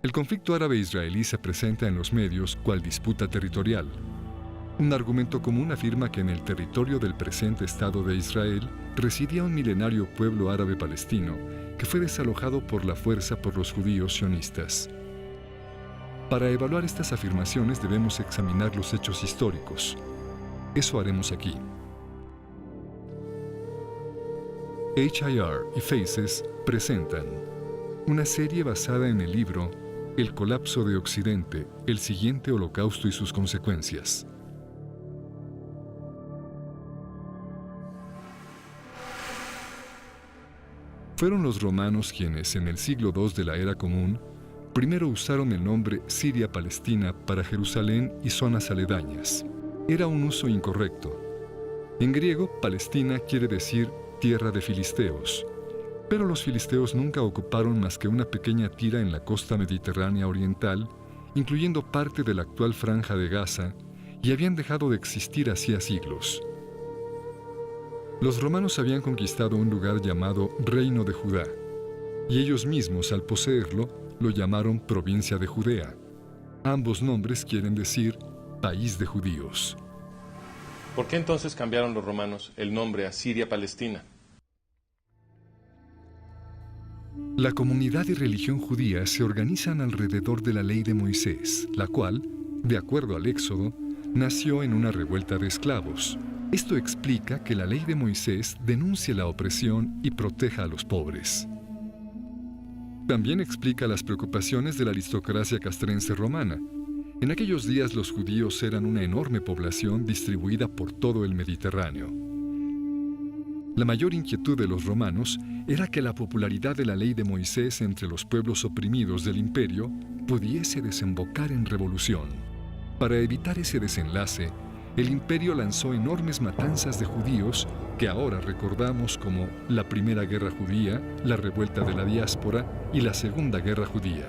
El conflicto árabe-israelí se presenta en los medios cual disputa territorial. Un argumento común afirma que en el territorio del presente Estado de Israel residía un milenario pueblo árabe palestino que fue desalojado por la fuerza por los judíos sionistas. Para evaluar estas afirmaciones debemos examinar los hechos históricos. Eso haremos aquí. HIR y Faces presentan una serie basada en el libro El colapso de Occidente, el siguiente holocausto y sus consecuencias. Fueron los romanos quienes, en el siglo II de la Era Común, primero usaron el nombre Siria-Palestina para Jerusalén y zonas aledañas. Era un uso incorrecto. En griego, Palestina quiere decir tierra de filisteos, pero los filisteos nunca ocuparon más que una pequeña tira en la costa mediterránea oriental, incluyendo parte de la actual Franja de Gaza, y habían dejado de existir hacía siglos. Los romanos habían conquistado un lugar llamado Reino de Judá, y ellos mismos, al poseerlo, lo llamaron Provincia de Judea. Ambos nombres quieren decir País de Judíos. ¿Por qué entonces cambiaron los romanos el nombre a Siria-Palestina? La comunidad y religión judía se organizan alrededor de la ley de Moisés, la cual, de acuerdo al Éxodo, nació en una revuelta de esclavos. Esto explica que la ley de Moisés denuncie la opresión y proteja a los pobres. También explica las preocupaciones de la aristocracia castrense romana. En aquellos días los judíos eran una enorme población distribuida por todo el Mediterráneo. La mayor inquietud de los romanos era que la popularidad de la ley de Moisés entre los pueblos oprimidos del imperio pudiese desembocar en revolución. Para evitar ese desenlace, el imperio lanzó enormes matanzas de judíos que ahora recordamos como la Primera Guerra Judía, la Revuelta de la Diáspora y la Segunda Guerra Judía.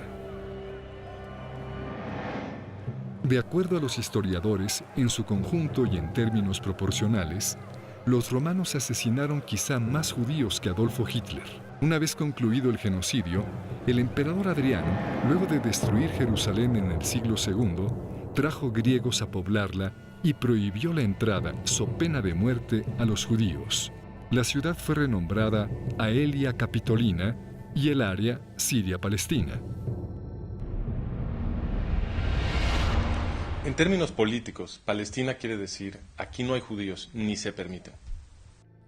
De acuerdo a los historiadores, en su conjunto y en términos proporcionales, los romanos asesinaron quizá más judíos que Adolfo Hitler. Una vez concluido el genocidio, el emperador Adriano, luego de destruir Jerusalén en el siglo II, trajo griegos a poblarla y prohibió la entrada, so pena de muerte, a los judíos. La ciudad fue renombrada Aelia Capitolina y el área Siria-Palestina. En términos políticos, Palestina quiere decir aquí no hay judíos ni se permiten.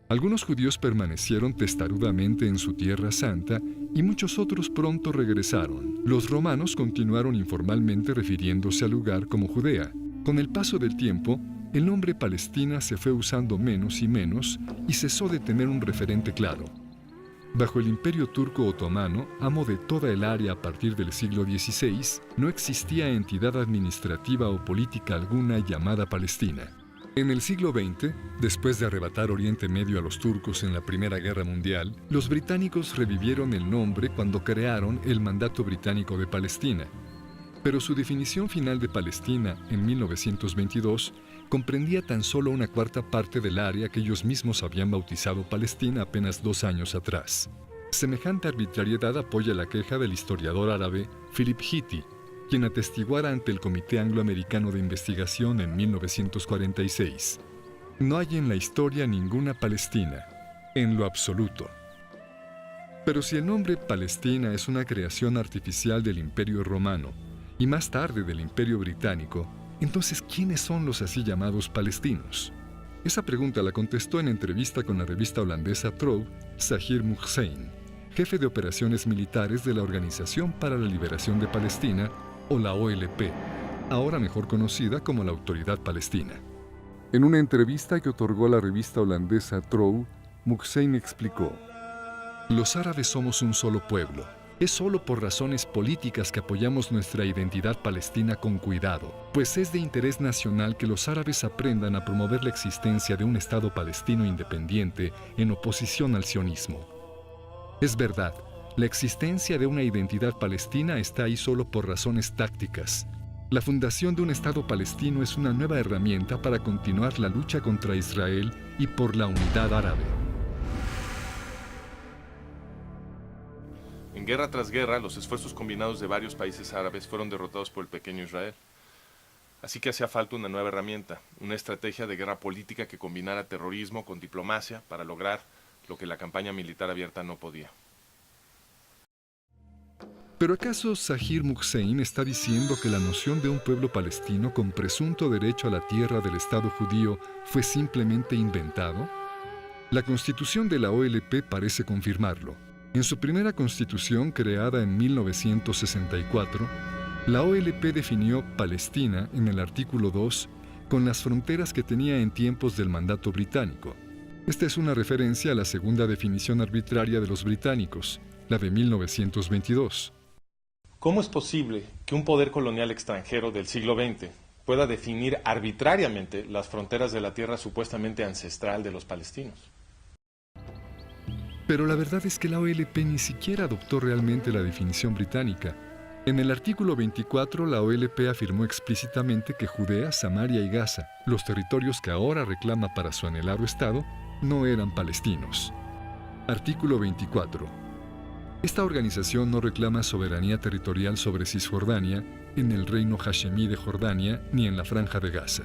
Algunos judíos permanecieron testarudamente en su tierra santa y muchos otros pronto regresaron. Los romanos continuaron informalmente refiriéndose al lugar como Judea. Con el paso del tiempo, el nombre Palestina se fue usando menos y menos y cesó de tener un referente claro. Bajo el Imperio Turco Otomano, amo de toda el área a partir del siglo XVI, no existía entidad administrativa o política alguna llamada Palestina. En el siglo XX, después de arrebatar Oriente Medio a los turcos en la Primera Guerra Mundial, los británicos revivieron el nombre cuando crearon el Mandato Británico de Palestina. Pero su definición final de Palestina, en 1922, comprendía tan solo una cuarta parte del área que ellos mismos habían bautizado Palestina apenas 2 años atrás. Semejante arbitrariedad apoya la queja del historiador árabe Philip Hitti, quien atestiguara ante el Comité Anglo-Americano de Investigación en 1946. No hay en la historia ninguna Palestina, en lo absoluto. Pero si el nombre Palestina es una creación artificial del Imperio Romano, y más tarde del Imperio Británico, entonces, ¿quiénes son los así llamados palestinos? Esa pregunta la contestó en entrevista con la revista holandesa Trouw, Zahir Muhseen, jefe de operaciones militares de la Organización para la Liberación de Palestina, o la OLP, ahora mejor conocida como la Autoridad Palestina. En una entrevista que otorgó la revista holandesa Trouw, Muhseen explicó: «Los árabes somos un solo pueblo. Es solo por razones políticas que apoyamos nuestra identidad palestina con cuidado, pues es de interés nacional que los árabes aprendan a promover la existencia de un Estado palestino independiente en oposición al sionismo. Es verdad, la existencia de una identidad palestina está ahí solo por razones tácticas. La fundación de un Estado palestino es una nueva herramienta para continuar la lucha contra Israel y por la unidad árabe». En En guerra tras guerra, los esfuerzos combinados de varios países árabes fueron derrotados por el pequeño Israel. Así que hacía falta una nueva herramienta, una estrategia de guerra política que combinara terrorismo con diplomacia para lograr lo que la campaña militar abierta no podía. ¿Pero acaso Zahir Muhsein está diciendo que la noción de un pueblo palestino con presunto derecho a la tierra del Estado judío fue simplemente inventado? La Constitución de la OLP parece confirmarlo. En su primera constitución, creada en 1964, la OLP definió Palestina en el artículo 2 con las fronteras que tenía en tiempos del mandato británico. Esta es una referencia a la segunda definición arbitraria de los británicos, la de 1922. ¿Cómo es posible que un poder colonial extranjero del siglo XX pueda definir arbitrariamente las fronteras de la tierra supuestamente ancestral de los palestinos? Pero la verdad es que la OLP ni siquiera adoptó realmente la definición británica. En el artículo 24, la OLP afirmó explícitamente que Judea, Samaria y Gaza, los territorios que ahora reclama para su anhelado Estado, no eran palestinos. Artículo 24. Esta organización no reclama soberanía territorial sobre Cisjordania, en el reino hashemí de Jordania, ni en la Franja de Gaza.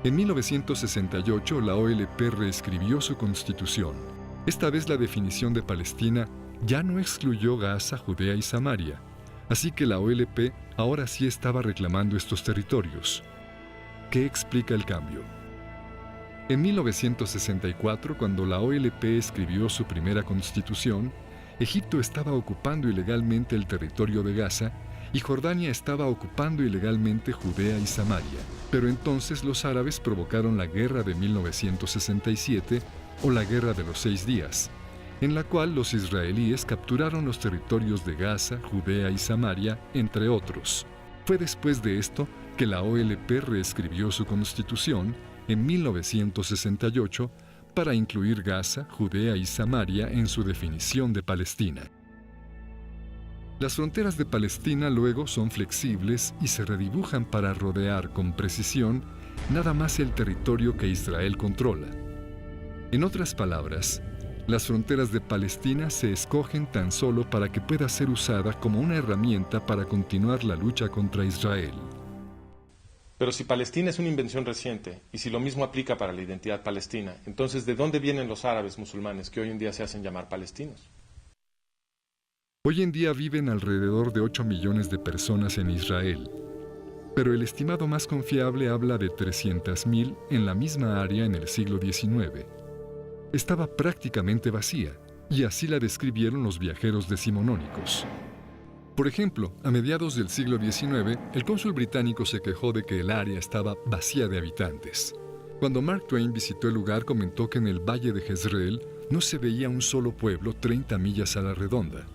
En 1968, la OLP reescribió su constitución. Esta vez la definición de Palestina ya no excluyó Gaza, Judea y Samaria, así que la OLP ahora sí estaba reclamando estos territorios. ¿Qué explica el cambio? En 1964, cuando la OLP escribió su primera constitución, Egipto estaba ocupando ilegalmente el territorio de Gaza y Jordania estaba ocupando ilegalmente Judea y Samaria. Pero entonces los árabes provocaron la guerra de 1967 o la Guerra de los 6 días, en la cual los israelíes capturaron los territorios de Gaza, Judea y Samaria, entre otros. Fue después de esto que la OLP reescribió su constitución en 1968 para incluir Gaza, Judea y Samaria en su definición de Palestina. Las fronteras de Palestina luego son flexibles y se redibujan para rodear con precisión nada más el territorio que Israel controla. En otras palabras, las fronteras de Palestina se escogen tan solo para que pueda ser usada como una herramienta para continuar la lucha contra Israel. Pero si Palestina es una invención reciente, y si lo mismo aplica para la identidad palestina, entonces ¿de dónde vienen los árabes musulmanes que hoy en día se hacen llamar palestinos? Hoy en día viven alrededor de 8 millones de personas en Israel, pero el estimado más confiable habla de 300.000 en la misma área en el siglo XIX. Estaba prácticamente vacía, y así la describieron los viajeros decimonónicos. Por ejemplo, a mediados del siglo XIX, el cónsul británico se quejó de que el área estaba vacía de habitantes. Cuando Mark Twain visitó el lugar, comentó que en el valle de Jezreel no se veía un solo pueblo 30 millas a la redonda.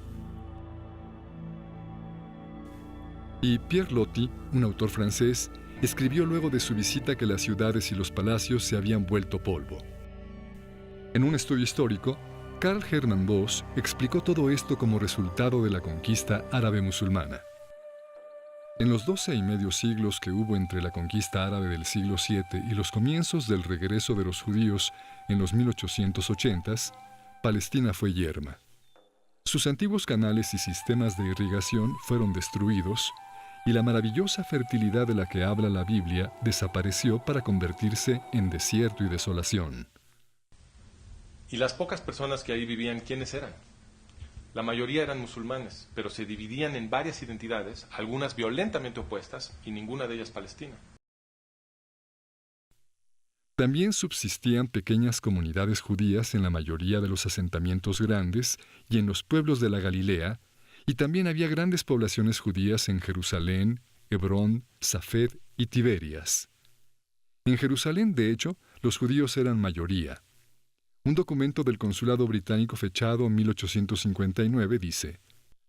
Y Pierre Loti, un autor francés, escribió luego de su visita que las ciudades y los palacios se habían vuelto polvo. En un estudio histórico, Karl Hermann Voss explicó todo esto como resultado de la conquista árabe-musulmana. En los 12 y medio siglos que hubo entre la conquista árabe del siglo VII y los comienzos del regreso de los judíos en los 1880s, Palestina fue yerma. Sus antiguos canales y sistemas de irrigación fueron destruidos y la maravillosa fertilidad de la que habla la Biblia desapareció para convertirse en desierto y desolación. ¿Y las pocas personas que ahí vivían, quiénes eran? La mayoría eran musulmanes, pero se dividían en varias identidades, algunas violentamente opuestas y ninguna de ellas palestina. También subsistían pequeñas comunidades judías en la mayoría de los asentamientos grandes y en los pueblos de la Galilea, y también había grandes poblaciones judías en Jerusalén, Hebrón, Safed y Tiberias. En Jerusalén, de hecho, los judíos eran mayoría. Un documento del consulado británico fechado en 1859 dice: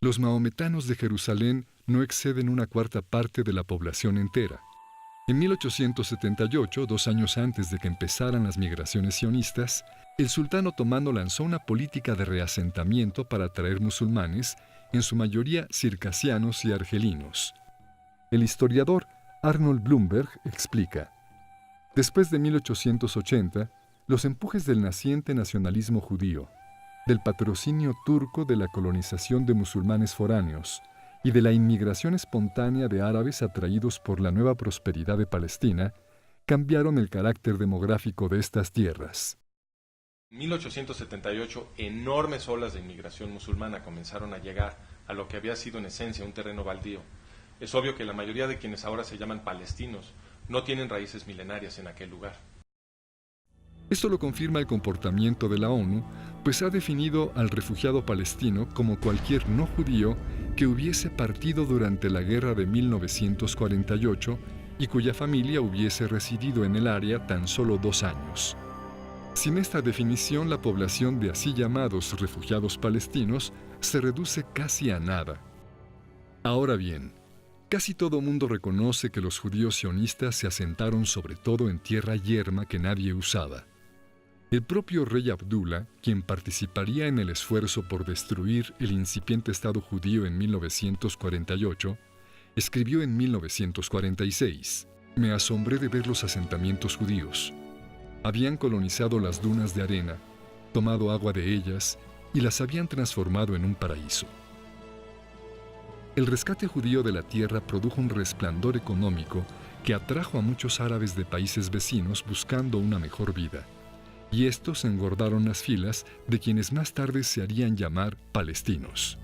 «Los mahometanos de Jerusalén no exceden una cuarta parte de la población entera». En 1878, 2 años antes de que empezaran las migraciones sionistas, el sultán otomano lanzó una política de reasentamiento para atraer musulmanes, en su mayoría circasianos y argelinos. El historiador Arnold Blumberg explica: después de 1880, los empujes del naciente nacionalismo judío, del patrocinio turco de la colonización de musulmanes foráneos y de la inmigración espontánea de árabes atraídos por la nueva prosperidad de Palestina, cambiaron el carácter demográfico de estas tierras. En 1878, enormes olas de inmigración musulmana comenzaron a llegar a lo que había sido en esencia un terreno baldío. Es obvio que la mayoría de quienes ahora se llaman palestinos no tienen raíces milenarias en aquel lugar. Esto lo confirma el comportamiento de la ONU, pues ha definido al refugiado palestino como cualquier no judío que hubiese partido durante la guerra de 1948 y cuya familia hubiese residido en el área tan solo 2 años. Sin esta definición, la población de así llamados refugiados palestinos se reduce casi a nada. Ahora bien, casi todo mundo reconoce que los judíos sionistas se asentaron sobre todo en tierra yerma que nadie usaba. El propio rey Abdullah, quien participaría en el esfuerzo por destruir el incipiente Estado judío en 1948, escribió en 1946: «Me asombré de ver los asentamientos judíos. Habían colonizado las dunas de arena, tomado agua de ellas y las habían transformado en un paraíso». El rescate judío de la tierra produjo un resplandor económico que atrajo a muchos árabes de países vecinos buscando una mejor vida, y estos engordaron las filas de quienes más tarde se harían llamar palestinos.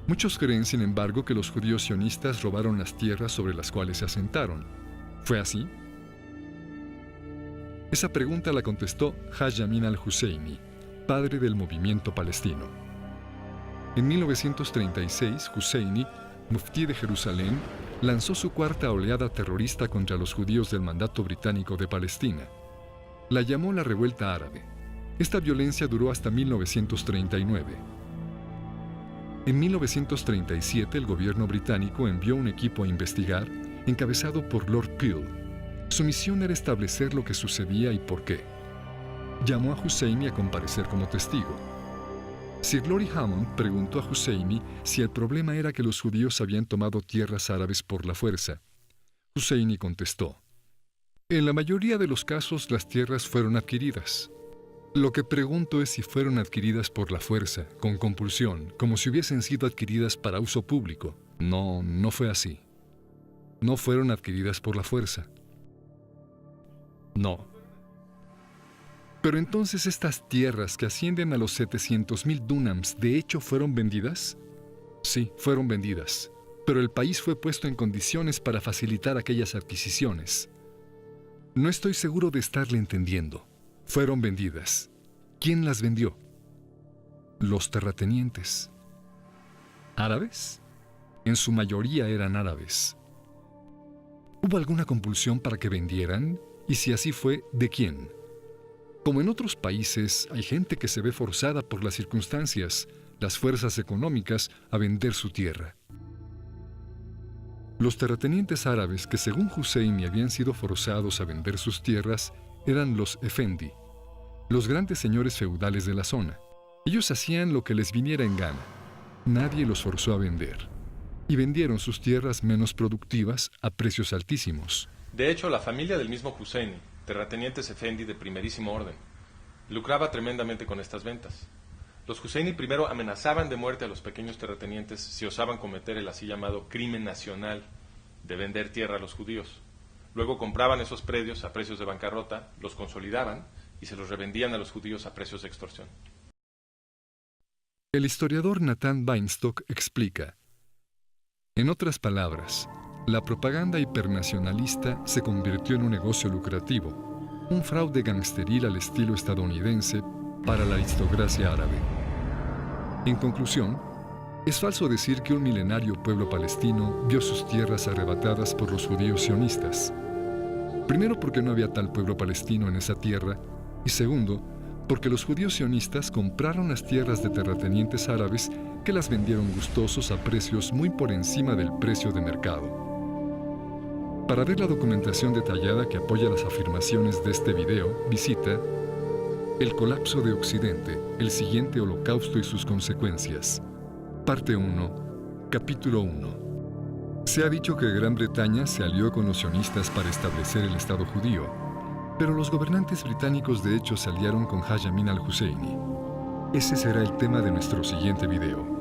Muchos creen, sin embargo, que los judíos sionistas robaron las tierras sobre las cuales se asentaron. ¿Fue así? Esa pregunta la contestó Haj Amin al-Husseini, padre del movimiento palestino. En 1936, Husseini, muftí de Jerusalén, lanzó su cuarta oleada terrorista contra los judíos del mandato británico de Palestina. La llamó la Revuelta Árabe. Esta violencia duró hasta 1939. En 1937, el gobierno británico envió un equipo a investigar, encabezado por Lord Peel. Su misión era establecer lo que sucedía y por qué. Llamó a Husseini a comparecer como testigo. Sir Lori Hammond preguntó a Husseini si el problema era que los judíos habían tomado tierras árabes por la fuerza. Husseini contestó: «En la mayoría de los casos las tierras fueron adquiridas. Lo que pregunto es si fueron adquiridas por la fuerza, con compulsión, como si hubiesen sido adquiridas para uso público. No, no fue así. No fueron adquiridas por la fuerza. No. Pero entonces estas tierras que ascienden a los 700,000 dúnams, ¿de hecho fueron vendidas? Sí, fueron vendidas, pero el país fue puesto en condiciones para facilitar aquellas adquisiciones. No estoy seguro de estarle entendiendo. Fueron vendidas. ¿Quién las vendió? Los terratenientes. ¿Árabes? En su mayoría eran árabes. ¿Hubo alguna compulsión para que vendieran? Y si así fue, ¿de quién? Como en otros países, hay gente que se ve forzada por las circunstancias, las fuerzas económicas, a vender su tierra. Los terratenientes árabes que, según Husseini, habían sido forzados a vender sus tierras eran los efendi, los grandes señores feudales de la zona. Ellos hacían lo que les viniera en gana. Nadie los forzó a vender. Y vendieron sus tierras menos productivas a precios altísimos. De hecho, la familia del mismo Husseini, terratenientes efendi de primerísimo orden, lucraba tremendamente con estas ventas. Los Husseini primero amenazaban de muerte a los pequeños terratenientes si osaban cometer el así llamado crimen nacional de vender tierra a los judíos. Luego compraban esos predios a precios de bancarrota, los consolidaban y se los revendían a los judíos a precios de extorsión. El historiador Nathan Weinstock explica: en otras palabras, la propaganda hipernacionalista se convirtió en un negocio lucrativo, un fraude gangsteril al estilo estadounidense para la aristocracia árabe. En conclusión, es falso decir que un milenario pueblo palestino vio sus tierras arrebatadas por los judíos sionistas. Primero, porque no había tal pueblo palestino en esa tierra, y segundo, porque los judíos sionistas compraron las tierras de terratenientes árabes que las vendieron gustosos a precios muy por encima del precio de mercado. Para ver la documentación detallada que apoya las afirmaciones de este video, visita El colapso de Occidente, el siguiente holocausto y sus consecuencias. Parte 1, capítulo 1. Se ha dicho que Gran Bretaña se alió con los sionistas para establecer el Estado judío, pero los gobernantes británicos de hecho se aliaron con Haj Amin al-Husseini. Ese será el tema de nuestro siguiente video.